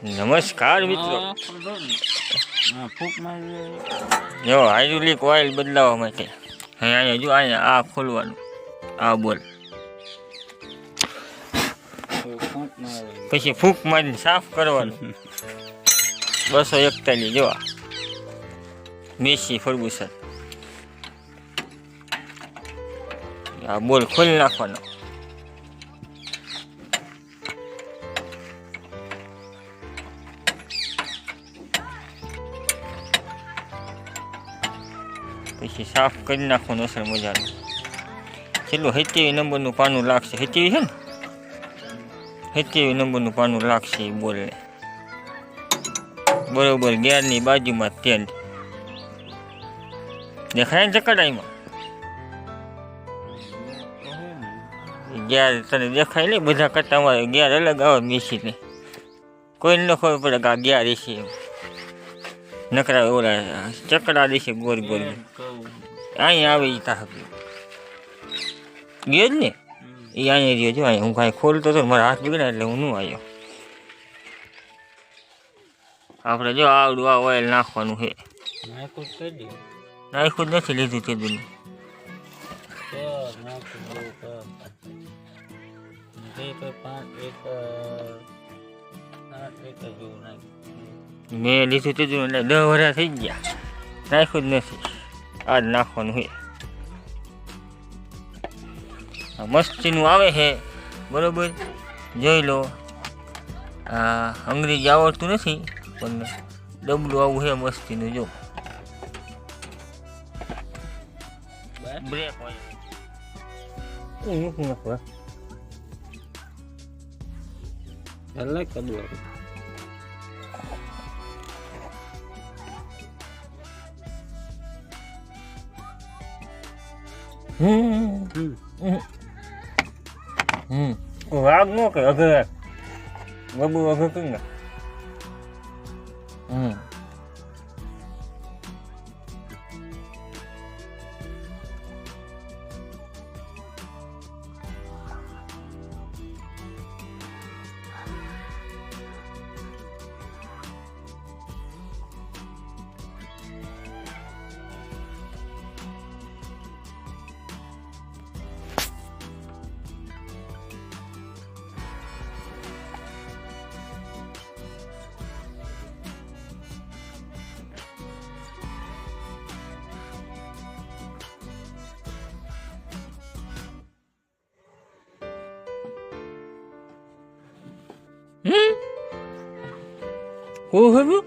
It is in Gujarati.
નમસ્કાર મિત્રો. ફૂક મારી જો હાઇડ્રોલિક ઓઇલ બદલાવવા માટે અહીંયા જો અહીંયા આ ખોલવાનું, આ બોલ, ફૂક મારી પછી ફૂંક મારીને સાફ કરવાનું. 241 જો મેસી ફર્ગુસન. આ બોલ ખોલી નાખવાનો. પછી સાફ કરી નાખવાનું અસર મજાનું. છેલ્લું 70 નંબરનું પાનું લાગશે. 70 છે ને, 70 નંબરનું પાનું લાગશે એ બોલને. બરોબર ગેરની બાજુમાં તેલ દેખાય ને ચકડાઈમાં. ગેર તને દેખાય ને બધા કરતા અમારે ગેર અલગ આવે મેસીને. કોઈને ન ખબર પડે કે આ ગેર હશે એમ. નકરા ઓલા ચકડા દેશે ગોર ગોર. અહીંયા આવે એ તાપ ગયો જ ને એ અહીંયા રહ્યો. જો અહીંયા હું કાંઈ ખોલતો હતો મારા હાથ બગડ્યા એટલે હું ન આવ્યો. આપણે જો આવડું આ ઓઇલ નાખવાનું છે. નાખ્યું જ નથી, લીધું તે દૂર. મેં લીધું તે દૂર એટલે 10 વર્ષ થઈ ગયા. નાખ્યું જ નથી, આ જ નાખવાનું છે. મસ્તીનું આવે છે બરોબર. જોઈ લો, આ અંગ્રેજી આવડતું નથી પણ ડબલું આવું છે મસ્તીનું. જો બ્રેક હોય અલગ કદું વાઘ નો કે અઘર બબુ અઘર કઈ ને. Who have you?